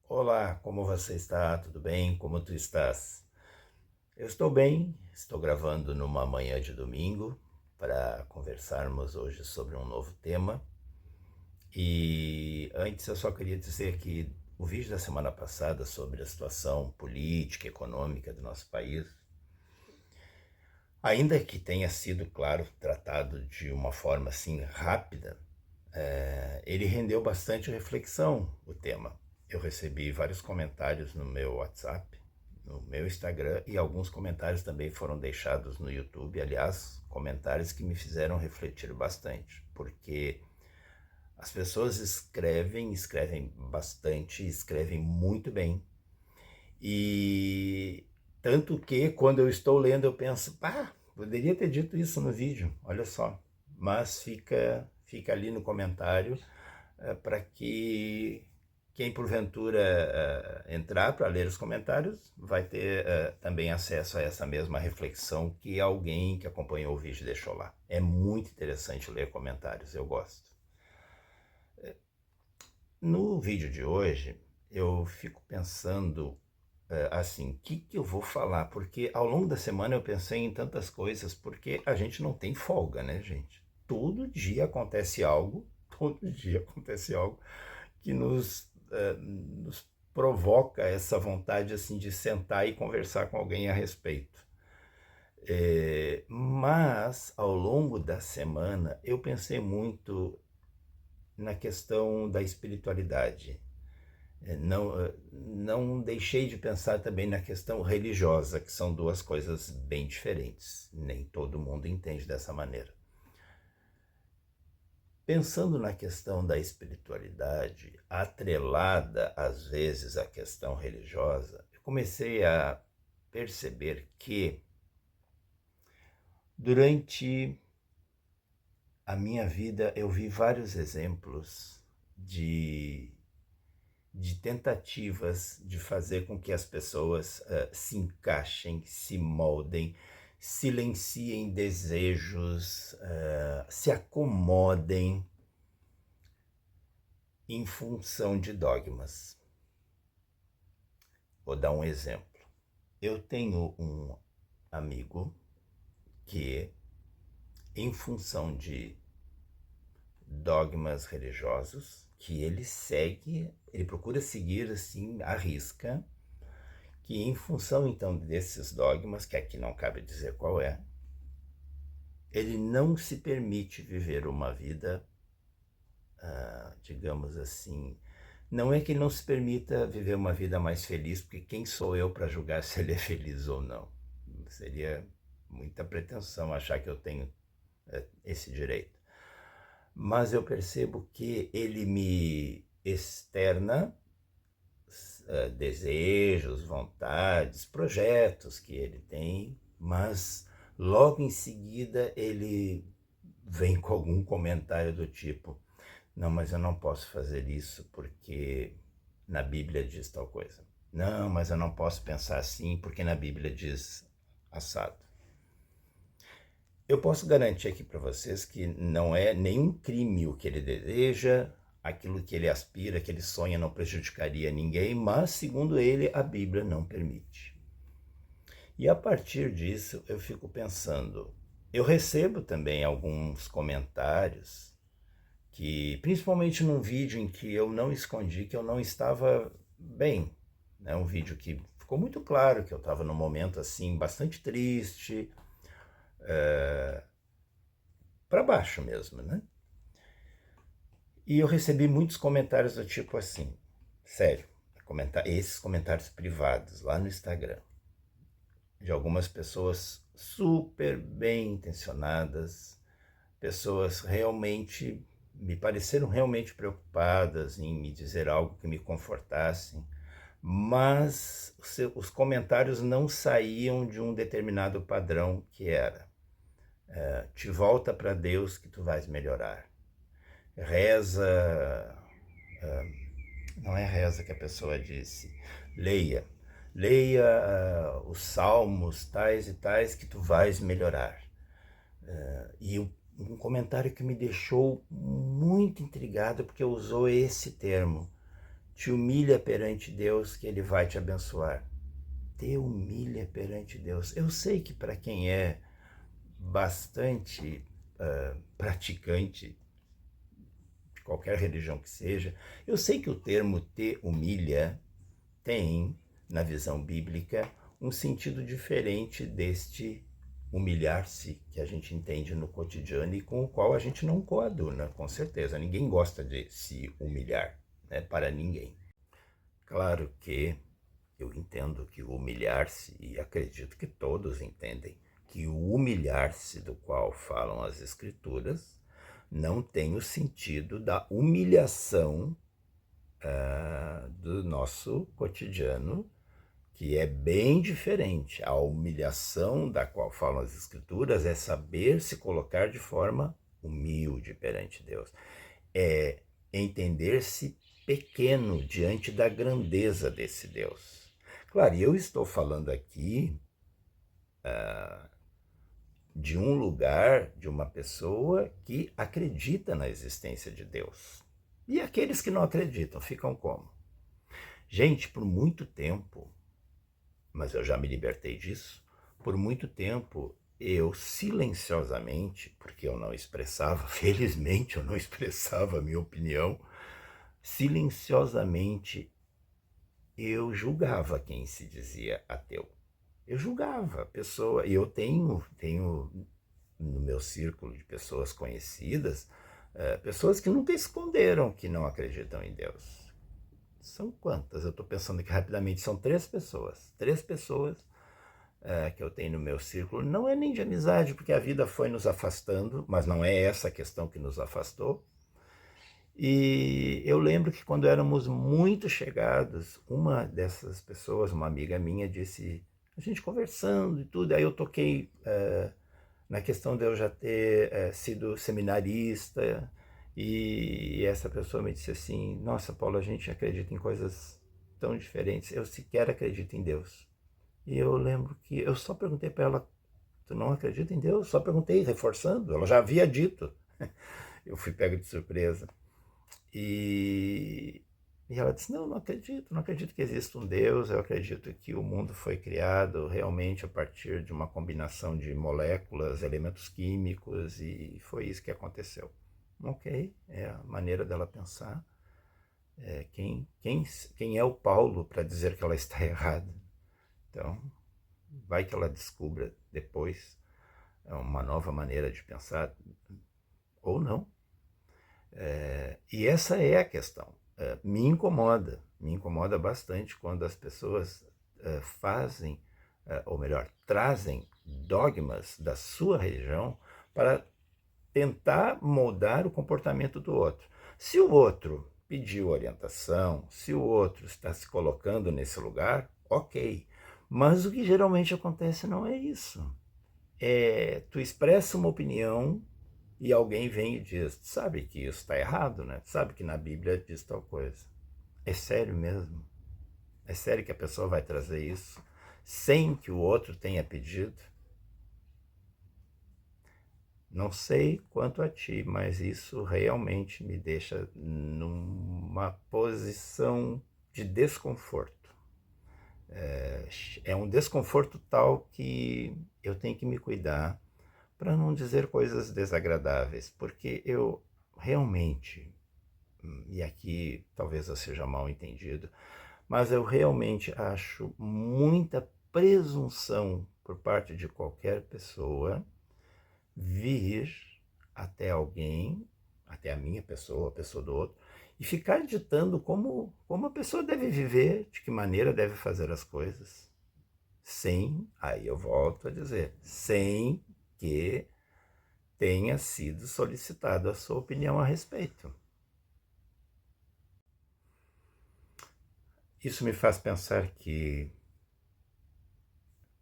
Olá, como você está? Tudo bem? Como tu estás? Eu estou bem, estou gravando numa manhã de domingo para conversarmos hoje sobre um novo tema. E antes eu só queria dizer que o vídeo da semana passada sobre a situação política e econômica do nosso país, ainda que tenha sido, claro, tratado de uma forma assim rápida, ele rendeu bastante reflexão, o tema. Eu recebi vários comentários no meu WhatsApp, no meu Instagram, e alguns comentários também foram deixados no YouTube. Aliás, comentários que me fizeram refletir bastante, porque as pessoas escrevem bastante, escrevem muito bem. E tanto que quando eu estou lendo eu penso, poderia ter dito isso no vídeo, olha só. Mas fica ali no comentário para que quem porventura entrar para ler os comentários vai ter também acesso a essa mesma reflexão que alguém que acompanhou o vídeo deixou lá. É muito interessante ler comentários, eu gosto. No vídeo de hoje, eu fico pensando assim, o que eu vou falar? Porque ao longo da semana eu pensei em tantas coisas, porque a gente não tem folga, né, gente? Todo dia acontece algo, todo dia acontece algo que nos provoca essa vontade assim de sentar e conversar com alguém a respeito. Mas ao longo da semana eu pensei muito na questão da espiritualidade. Não deixei de pensar também na questão religiosa, que são duas coisas bem diferentes. Nem todo mundo entende dessa maneira. Pensando na questão da espiritualidade, atrelada às vezes à questão religiosa, eu comecei a perceber que durante a minha vida eu vi vários exemplos de, de tentativas de fazer com que as pessoas se encaixem, se moldem, silenciem desejos, se acomodem em função de dogmas. Vou dar um exemplo. Eu tenho um amigo que, em função de dogmas religiosos, que ele procura seguir assim à risca, que em função então desses dogmas, que aqui não cabe dizer qual é, ele não se permite viver uma vida, digamos assim, não é que ele não se permita viver uma vida mais feliz, porque quem sou eu para julgar se ele é feliz ou não? Seria muita pretensão achar que eu tenho esse direito. Mas eu percebo que ele me externa desejos, vontades, projetos que ele tem, mas logo em seguida ele vem com algum comentário do tipo: não, mas eu não posso fazer isso porque na Bíblia diz tal coisa. Não, mas eu não posso pensar assim porque na Bíblia diz assado. Eu posso garantir aqui para vocês que não é nenhum crime o que ele deseja, aquilo que ele aspira, que ele sonha não prejudicaria ninguém, mas, segundo ele, a Bíblia não permite. E a partir disso eu fico pensando, eu recebo também alguns comentários que, principalmente num vídeo em que eu não escondi que eu não estava bem, né? Um vídeo que ficou muito claro que eu estava num momento assim bastante triste, para baixo mesmo, né? E eu recebi muitos comentários do tipo assim, sério, esses comentários privados lá no Instagram, de algumas pessoas super bem intencionadas, pessoas realmente me pareceram realmente preocupadas em me dizer algo que me confortasse, mas os comentários não saíam de um determinado padrão que era: te volta para Deus que tu vais melhorar. Reza, não é reza que a pessoa disse, leia os salmos tais e tais que tu vais melhorar. E um comentário que me deixou muito intrigado porque usou esse termo, Te humilha perante Deus que Ele vai te abençoar. Te humilha perante Deus. Eu sei que para quem é bastante praticante de qualquer religião que seja, eu sei que o termo te humilha tem, na visão bíblica, um sentido diferente deste humilhar-se que a gente entende no cotidiano e com o qual a gente não coaduna, com certeza. Ninguém gosta de se humilhar, né, para ninguém. Claro que eu entendo que o humilhar-se, e acredito que todos entendem, que o humilhar-se do qual falam as Escrituras não tem o sentido da humilhação do nosso cotidiano, que é bem diferente. A humilhação da qual falam as Escrituras é saber se colocar de forma humilde perante Deus. É entender-se pequeno diante da grandeza desse Deus. Claro, eu estou falando aqui de um lugar, de uma pessoa que acredita na existência de Deus. E aqueles que não acreditam ficam como? Gente, por muito tempo, mas eu já me libertei disso, por muito tempo eu silenciosamente, porque eu não expressava, felizmente eu não expressava a minha opinião, silenciosamente eu julgava quem se dizia ateu. Eu julgava a pessoa, e eu tenho no meu círculo de pessoas conhecidas, pessoas que nunca esconderam que não acreditam em Deus. São quantas? Eu estou pensando aqui rapidamente, são 3 pessoas. 3 pessoas que eu tenho no meu círculo. Não é nem de amizade, porque a vida foi nos afastando, mas não é essa a questão que nos afastou. E eu lembro que quando éramos muito chegados, uma dessas pessoas, uma amiga minha, disse, a gente conversando e tudo, aí eu toquei na questão de eu já ter sido seminarista, e essa pessoa me disse assim, nossa, Paulo, a gente acredita em coisas tão diferentes, eu sequer acredito em Deus. E eu lembro que eu só perguntei para ela, tu não acredita em Deus? Só perguntei, reforçando, ela já havia dito. Eu fui pego de surpresa. E ela disse, não, não acredito que exista um Deus, eu acredito que o mundo foi criado realmente a partir de uma combinação de moléculas, elementos químicos, e foi isso que aconteceu. Ok, é a maneira dela pensar. Quem é o Paulo para dizer que ela está errada? Então, vai que ela descubra depois uma nova maneira de pensar, ou não. E essa é a questão. Me incomoda bastante quando as pessoas fazem, ou melhor, trazem dogmas da sua religião para tentar moldar o comportamento do outro. Se o outro pediu orientação, se o outro está se colocando nesse lugar, ok. Mas o que geralmente acontece não é isso. Tu expressa uma opinião e alguém vem e diz, sabe que isso está errado, né? Sabe que na Bíblia diz tal coisa. É sério mesmo? É sério que a pessoa vai trazer isso sem que o outro tenha pedido? Não sei quanto a ti, mas isso realmente me deixa numa posição de desconforto. É um desconforto tal que eu tenho que me cuidar para não dizer coisas desagradáveis, porque eu realmente, e aqui talvez eu seja mal entendido, mas eu realmente acho muita presunção por parte de qualquer pessoa vir até alguém, até a minha pessoa, a pessoa do outro, e ficar ditando como a pessoa deve viver, de que maneira deve fazer as coisas, sem, aí eu volto a dizer, sem que tenha sido solicitado a sua opinião a respeito. Isso me faz pensar que,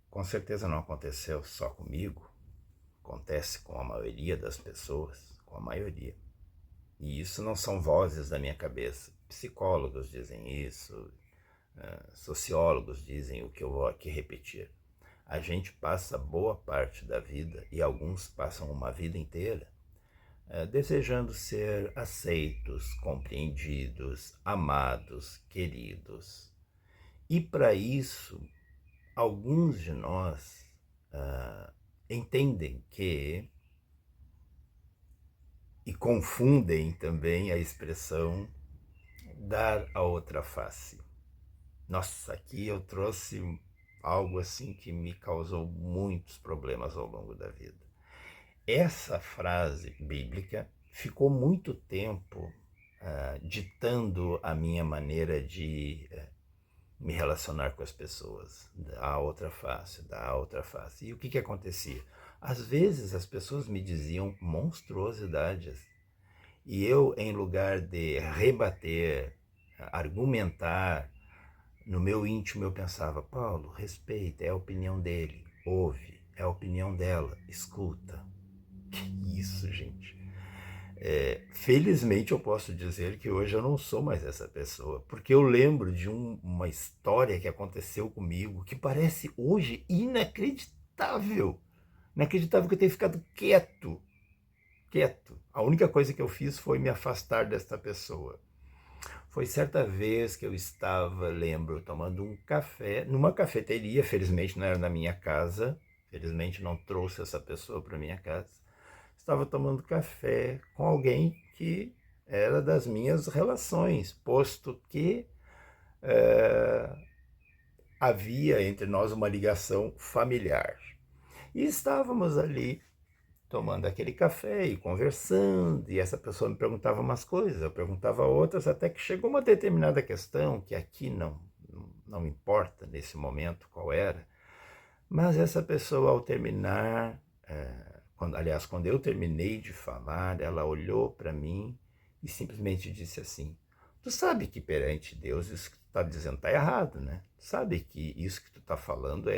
com certeza não aconteceu só comigo, acontece com a maioria das pessoas, com a maioria. E isso não são vozes da minha cabeça. Psicólogos dizem isso, sociólogos dizem o que eu vou aqui repetir. A gente passa boa parte da vida, e alguns passam uma vida inteira, desejando ser aceitos, compreendidos, amados, queridos. E para isso, alguns de nós entendem que, e confundem também a expressão dar a outra face. Nossa, aqui eu trouxe algo assim que me causou muitos problemas ao longo da vida. Essa frase bíblica ficou muito tempo ditando a minha maneira de me relacionar com as pessoas. Dá a outra face, dá a outra face. E o que acontecia? Às vezes as pessoas me diziam monstruosidades e eu, em lugar de rebater, argumentar, no meu íntimo eu pensava: Paulo, respeita, é a opinião dele, ouve, é a opinião dela, escuta. Que isso, gente. Felizmente eu posso dizer que hoje eu não sou mais essa pessoa, porque eu lembro de uma história que aconteceu comigo que parece hoje inacreditável. Inacreditável que eu tenha ficado quieto. A única coisa que eu fiz foi me afastar desta pessoa. Foi certa vez que eu estava, lembro, tomando um café numa cafeteria, felizmente não era na minha casa, felizmente não trouxe essa pessoa para minha casa. Estava tomando café com alguém que era das minhas relações, posto que havia entre nós uma ligação familiar. E estávamos ali tomando aquele café e conversando, e essa pessoa me perguntava umas coisas, eu perguntava outras, até que chegou uma determinada questão, que aqui não importa nesse momento qual era, mas essa pessoa, ao terminar, quando eu terminei de falar, ela olhou para mim e simplesmente disse assim: tu sabe que perante Deus isso que tu está dizendo está errado, né? Tu sabe que isso que tu está falando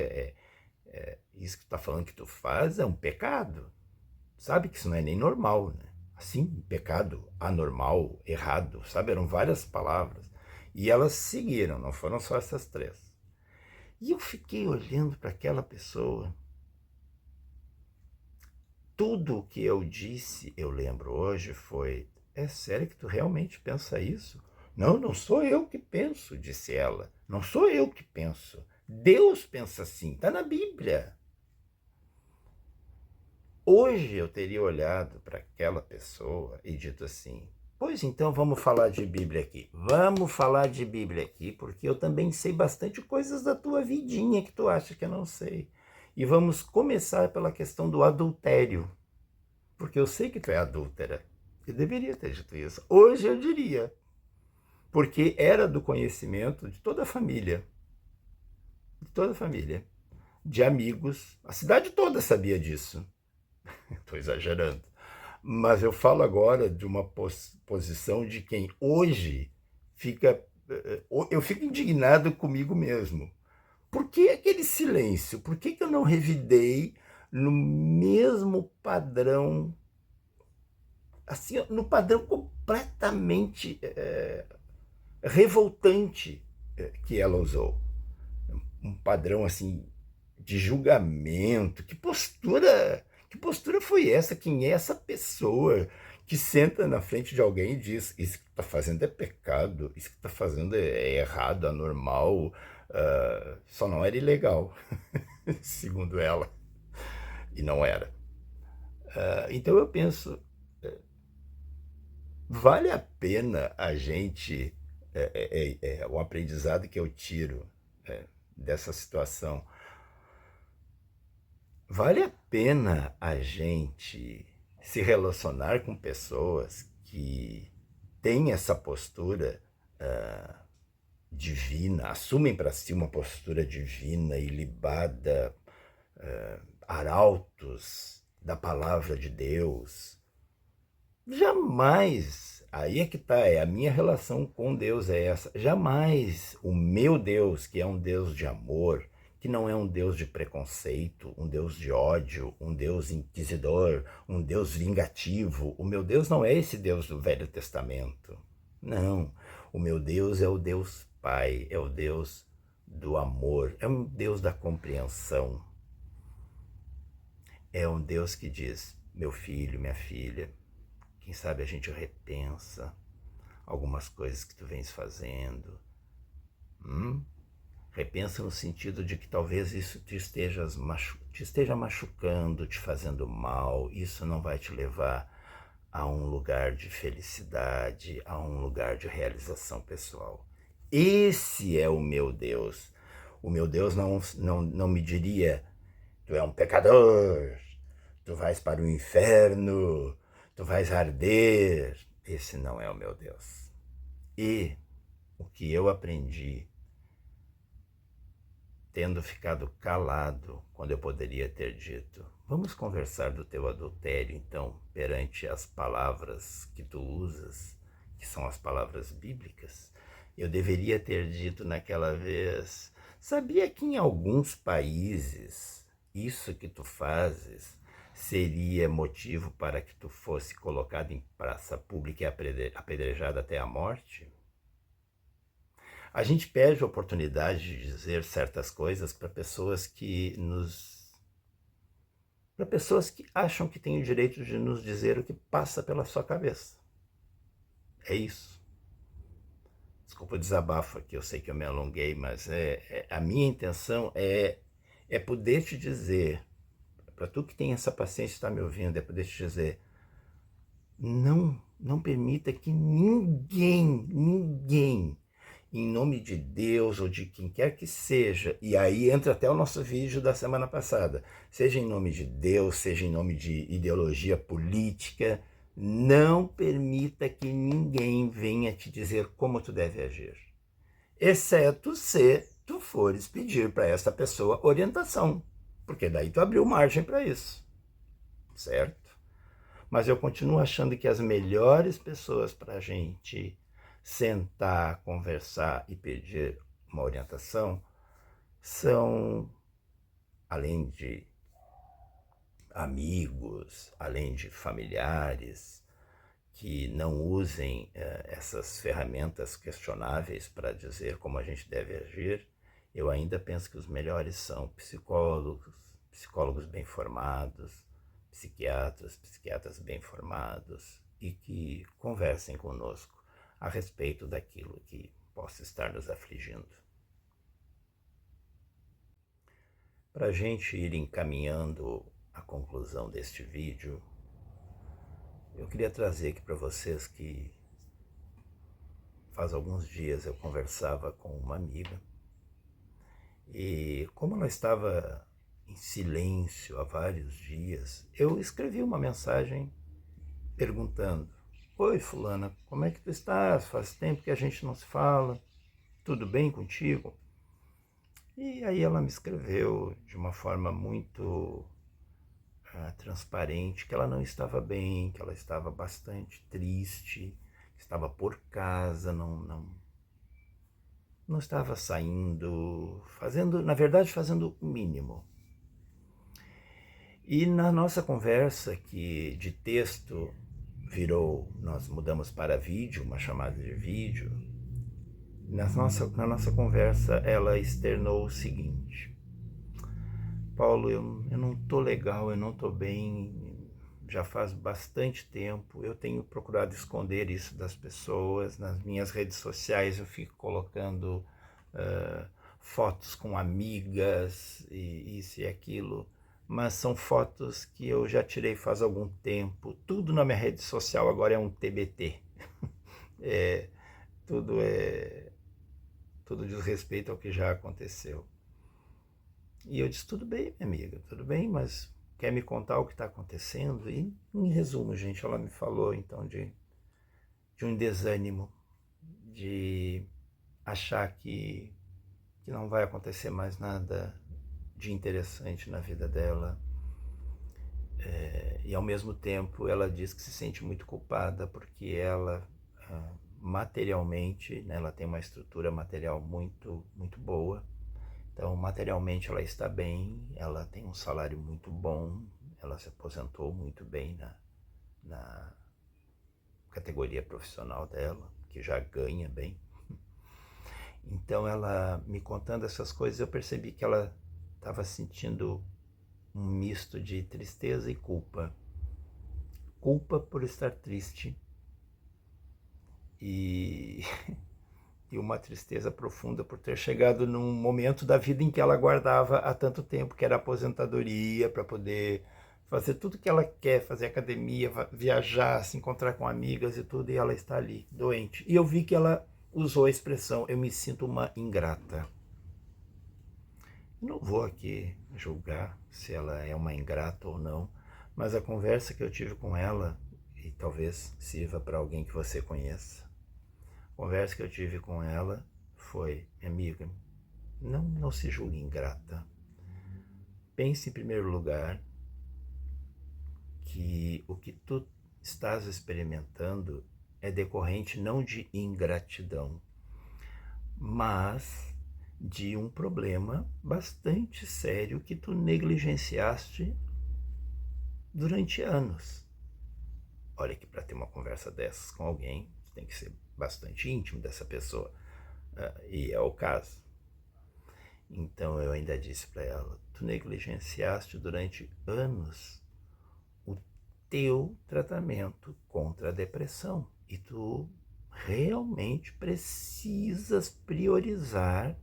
isso que tu está falando que tu faz é um pecado. Sabe que isso não é nem normal, né? Assim, pecado, anormal, errado, sabe? Eram várias palavras. E elas seguiram, não foram só essas três. E eu fiquei olhando para aquela pessoa. Tudo o que eu disse, eu lembro hoje, foi: é sério que tu realmente pensa isso? Não, não sou eu que penso, disse ela. Não sou eu que penso. Deus pensa assim, está na Bíblia. Hoje eu teria olhado para aquela pessoa e dito assim: pois então vamos falar de Bíblia aqui. Vamos falar de Bíblia aqui, porque eu também sei bastante coisas da tua vidinha que tu acha que eu não sei. E vamos começar pela questão do adultério, porque eu sei que tu é adúltera. Eu deveria ter dito isso. Hoje eu diria, porque era do conhecimento de toda a família. De toda a família. De amigos. A cidade toda sabia disso. Estou exagerando. Mas eu falo agora de uma posição de quem hoje fica... Eu fico indignado comigo mesmo. Por que aquele silêncio? Por que eu não revidei no mesmo padrão, assim, no padrão completamente revoltante que ela usou? Um padrão assim de julgamento. Que postura foi essa? Quem é essa pessoa que senta na frente de alguém e diz: isso que tu tá fazendo é pecado, isso que tu tá fazendo é errado, anormal, só não era ilegal, segundo ela, e não era. Então eu penso, vale a pena a gente, o aprendizado que eu tiro dessa situação, vale a pena a gente se relacionar com pessoas que têm essa postura divina, assumem para si uma postura divina, ilibada, arautos da palavra de Deus? Jamais, aí é que tá, a minha relação com Deus é essa. Jamais o meu Deus, que é um Deus de amor, que não é um Deus de preconceito, um Deus de ódio, um Deus inquisidor, um Deus vingativo. O meu Deus não é esse Deus do Velho Testamento. Não, o meu Deus é o Deus Pai, é o Deus do amor, é um Deus da compreensão. É um Deus que diz: meu filho, minha filha, Quem sabe a gente repensa algumas coisas que tu vens fazendo. Repensa no sentido de que talvez isso te esteja machucando, te fazendo mal. Isso não vai te levar a um lugar de felicidade, a um lugar de realização pessoal. Esse é o meu Deus. O meu Deus não me diria: tu é um pecador, tu vais para o inferno, tu vais arder. Esse não é o meu Deus. E o que eu aprendi, tendo ficado calado quando eu poderia ter dito: vamos conversar do teu adultério, então, perante as palavras que tu usas, que são as palavras bíblicas. Eu deveria ter dito naquela vez: sabia que em alguns países isso que tu fazes seria motivo para que tu fosse colocado em praça pública e apedrejado até a morte? A gente perde a oportunidade de dizer certas coisas para pessoas para pessoas que acham que têm o direito de nos dizer o que passa pela sua cabeça. É isso. Desculpa o desabafo aqui, eu sei que eu me alonguei, mas a minha intenção é poder te dizer, para tu que tem essa paciência de estar me ouvindo, é poder te dizer: não permita que ninguém, em nome de Deus ou de quem quer que seja, e aí entra até o nosso vídeo da semana passada, seja em nome de Deus, seja em nome de ideologia política, não permita que ninguém venha te dizer como tu deve agir, exceto se tu fores pedir para essa pessoa orientação, porque daí tu abriu margem para isso, certo? Mas eu continuo achando que as melhores pessoas para a gente sentar, conversar e pedir uma orientação são, além de amigos, além de familiares, que não usem essas ferramentas questionáveis para dizer como a gente deve agir. Eu ainda penso que os melhores são psicólogos bem formados, psiquiatras bem formados e que conversem conosco a respeito daquilo que possa estar nos afligindo. Para a gente ir encaminhando a conclusão deste vídeo, eu queria trazer aqui para vocês que faz alguns dias eu conversava com uma amiga e, como ela estava em silêncio há vários dias, eu escrevi uma mensagem perguntando: oi fulana, como é que tu estás? Faz tempo que a gente não se fala, tudo bem contigo? E aí ela me escreveu de uma forma muito transparente que ela não estava bem, que ela estava bastante triste, que estava por casa, não estava saindo, fazendo o mínimo. E na nossa conversa, que de texto nós mudamos para vídeo, uma chamada de vídeo, na nossa conversa ela externou o seguinte: Paulo, eu não estou legal, eu não estou bem, já faz bastante tempo, eu tenho procurado esconder isso das pessoas, nas minhas redes sociais eu fico colocando fotos com amigas e isso e aquilo, mas são fotos que eu já tirei faz algum tempo, tudo na minha rede social agora é um TBT, tudo diz respeito ao que já aconteceu. E eu disse: tudo bem, minha amiga, tudo bem, mas quer me contar o que está acontecendo? E, em resumo, gente, ela me falou então de um desânimo, de achar que não vai acontecer mais nada de interessante na vida dela. E ao mesmo tempo ela diz que se sente muito culpada porque ela materialmente, né, ela tem uma estrutura material muito, muito boa. Então, materialmente ela está bem, ela tem um salário muito bom, ela se aposentou muito bem na categoria profissional dela, que já ganha bem. Então, ela me contando essas coisas, eu percebi que ela estava sentindo um misto de tristeza e culpa. culpa por estar triste e, e uma tristeza profunda por ter chegado num momento da vida em que ela guardava há tanto tempo, que era a aposentadoria, para poder fazer tudo que ela quer, fazer academia, viajar, se encontrar com amigas e tudo, e ela está ali, doente. E eu vi que ela usou a expressão, eu me sinto uma ingrata. Eu não vou aqui julgar se ela é uma ingrata ou não, mas a conversa que eu tive com ela, e talvez sirva para alguém que você conheça, a conversa que eu tive com ela foi, minha amiga, não se julgue ingrata. Pense em primeiro lugar que o que tu estás experimentando é decorrente não de ingratidão, mas de um problema bastante sério que tu negligenciaste durante anos. Olha que para ter uma conversa dessas com alguém, tu tem que ser bastante íntimo dessa pessoa, e é o caso. Então eu ainda disse para ela, tu negligenciaste durante anos o teu tratamento contra a depressão e tu realmente precisas priorizar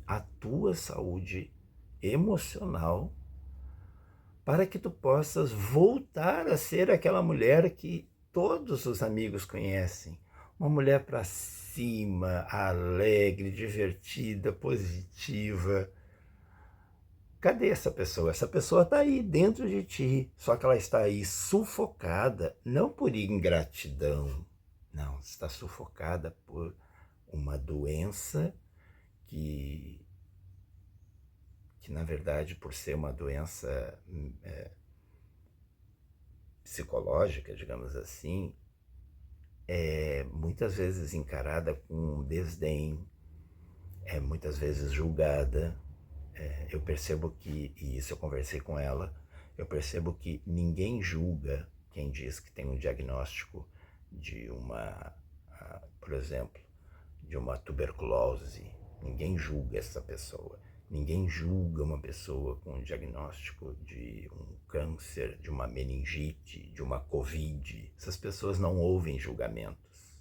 a tua saúde emocional para que tu possas voltar a ser aquela mulher que todos os amigos conhecem. Uma mulher para cima, alegre, divertida, positiva. Cadê essa pessoa? Essa pessoa está aí dentro de ti, só que ela está aí sufocada, não por ingratidão, não, está sufocada por uma doença que na verdade, por ser uma doença psicológica, digamos assim, é muitas vezes encarada com desdém, é muitas vezes julgada. Eu percebo que, e isso eu conversei com ela, eu percebo que ninguém julga quem diz que tem um diagnóstico de uma, por exemplo, de uma tuberculose. Ninguém julga essa pessoa. Ninguém julga uma pessoa com um diagnóstico de um câncer, de uma meningite, de uma covid. Essas pessoas não ouvem julgamentos.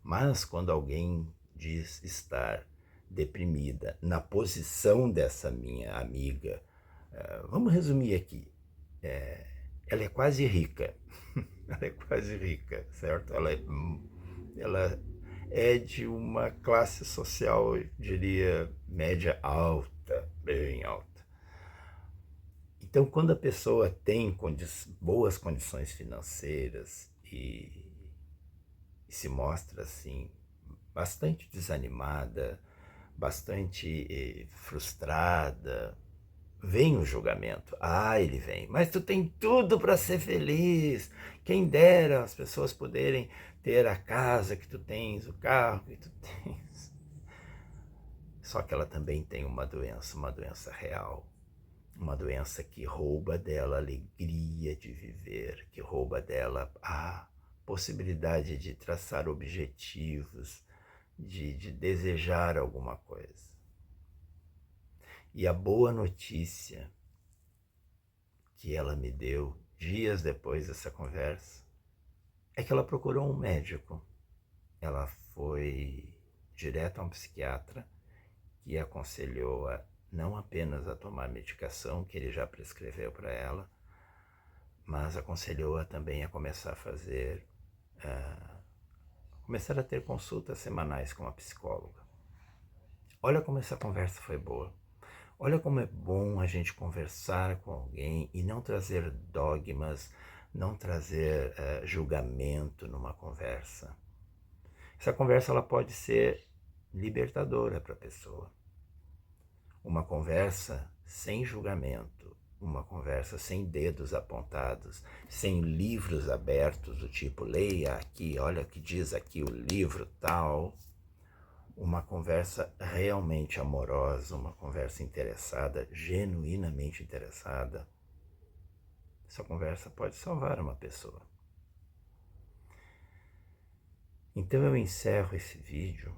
Mas quando alguém diz estar deprimida, na posição dessa minha amiga, vamos resumir aqui, ela é quase rica, ela é quase rica, certo? Ela é de uma classe social, eu diria, média alta, bem alta. Então, quando a pessoa tem boas condições financeiras e se mostra assim bastante desanimada, bastante frustrada, vem o julgamento. Ele vem. Mas tu tem tudo para ser feliz. Quem dera as pessoas poderem ter a casa que tu tens, o carro que tu tens. Só que ela também tem uma doença real. Uma doença que rouba dela a alegria de viver, que rouba dela a possibilidade de traçar objetivos, de desejar alguma coisa. E a boa notícia que ela me deu dias depois dessa conversa é que ela procurou um médico. Ela foi direto a um psiquiatra que aconselhou a não apenas a tomar medicação que ele já prescreveu para ela, mas aconselhou-a também a começar a fazer, começar a ter consultas semanais com a psicóloga. Olha como essa conversa foi boa. Olha como é bom a gente conversar com alguém e não trazer dogmas, não trazer julgamento numa conversa. Essa conversa ela pode ser libertadora para a pessoa. Uma conversa sem julgamento, uma conversa sem dedos apontados, sem livros abertos do tipo, leia aqui, olha o que diz aqui o livro tal. Uma conversa realmente amorosa, uma conversa interessada, genuinamente interessada. Essa conversa pode salvar uma pessoa. Então eu encerro esse vídeo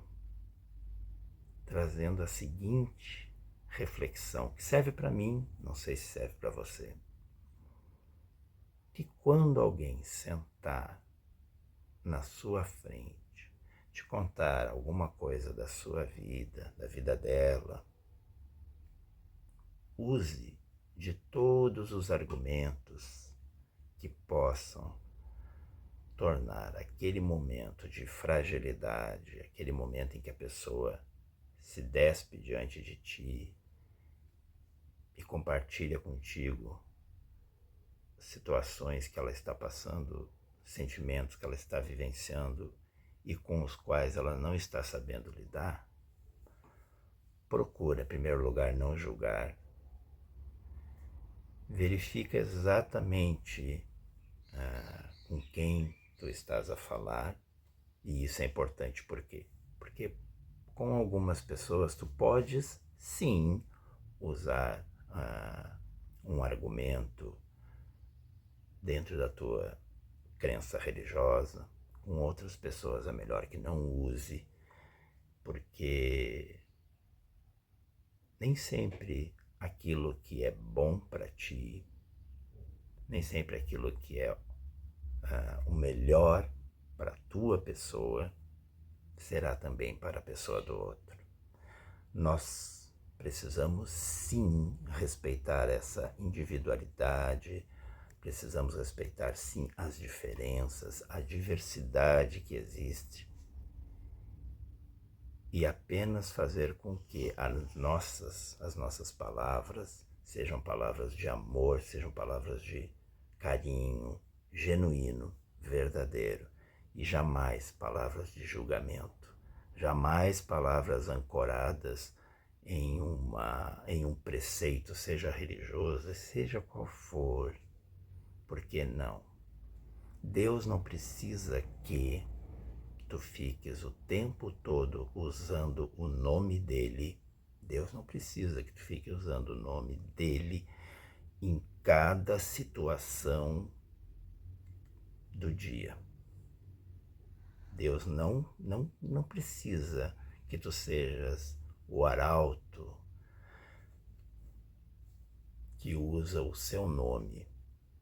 trazendo a seguinte reflexão, que serve para mim, não sei se serve para você. que quando alguém sentar na sua frente, te contar alguma coisa da sua vida, da vida dela, use de todos os argumentos que possam tornar aquele momento de fragilidade, aquele momento em que a pessoa se despe diante de ti e compartilha contigo situações que ela está passando, sentimentos que ela está vivenciando e com os quais ela não está sabendo lidar, procura, em primeiro lugar, não julgar. Verifica exatamente com quem tu estás a falar, e isso é importante por quê? Porque com algumas pessoas tu podes sim usar um argumento dentro da tua crença religiosa. Com outras pessoas é melhor que não use, porque nem sempre aquilo que é bom para ti, nem sempre aquilo que é o melhor para a tua pessoa será também para a pessoa do outro. Nós precisamos sim respeitar essa individualidade, precisamos respeitar sim as diferenças, a diversidade que existe, e apenas fazer com que as nossas palavras sejam palavras de amor, sejam palavras de carinho, genuíno, verdadeiro, e jamais palavras de julgamento, jamais palavras ancoradas em um preceito, seja religioso, seja qual for. Por que não? Deus não precisa que tu fiques o tempo todo usando o nome dele. Deus não precisa que tu fique usando o nome dele em cada situação do dia. Deus não precisa que tu sejas o arauto que usa o seu nome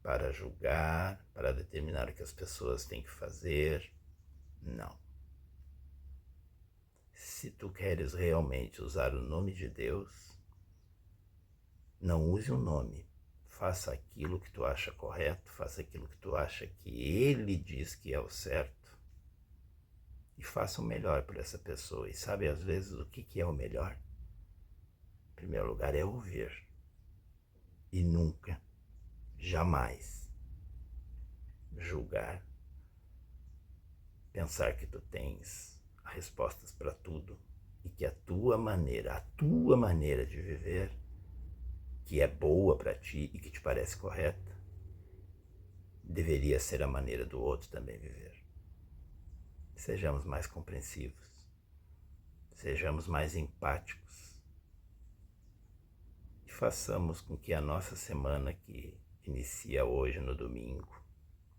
para julgar, para determinar o que as pessoas têm que fazer. Não. Se tu queres realmente usar o nome de Deus, não use o nome. Faça aquilo que tu acha correto, faça aquilo que tu acha que ele diz que é o certo, e faça o melhor por essa pessoa. E sabe, às vezes, o que é o melhor? Em primeiro lugar, é ouvir. E nunca, jamais julgar, pensar que tu tens respostas para tudo e que a tua maneira de viver, que é boa para ti e que te parece correta, deveria ser a maneira do outro também viver. Sejamos mais compreensivos, sejamos mais empáticos e façamos com que a nossa semana, que inicia hoje no domingo,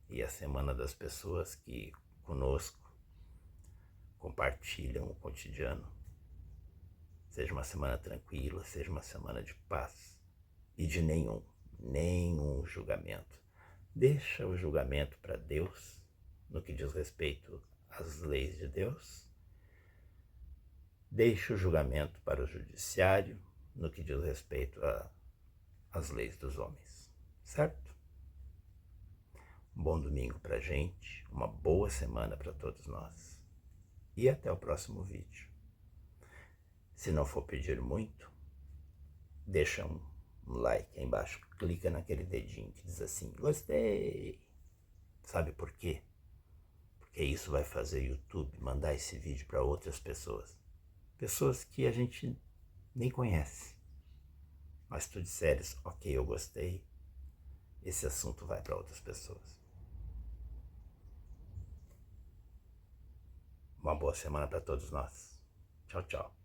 e a semana das pessoas que conosco compartilham o cotidiano, seja uma semana tranquila, seja uma semana de paz e de nenhum julgamento. Deixa o julgamento para Deus no que diz respeito às leis de Deus. Deixa o julgamento para o judiciário no que diz respeito às leis dos homens. Certo? Um bom domingo para a gente, uma boa semana para todos nós. E até o próximo vídeo. Se não for pedir muito, deixa um like aí embaixo, clica naquele dedinho que diz assim, gostei. Sabe por quê? Porque isso vai fazer o YouTube mandar esse vídeo para outras pessoas. Pessoas que a gente nem conhece. Mas se tu disseres, ok, eu gostei, esse assunto vai para outras pessoas. Uma boa semana para todos nós. Tchau, tchau.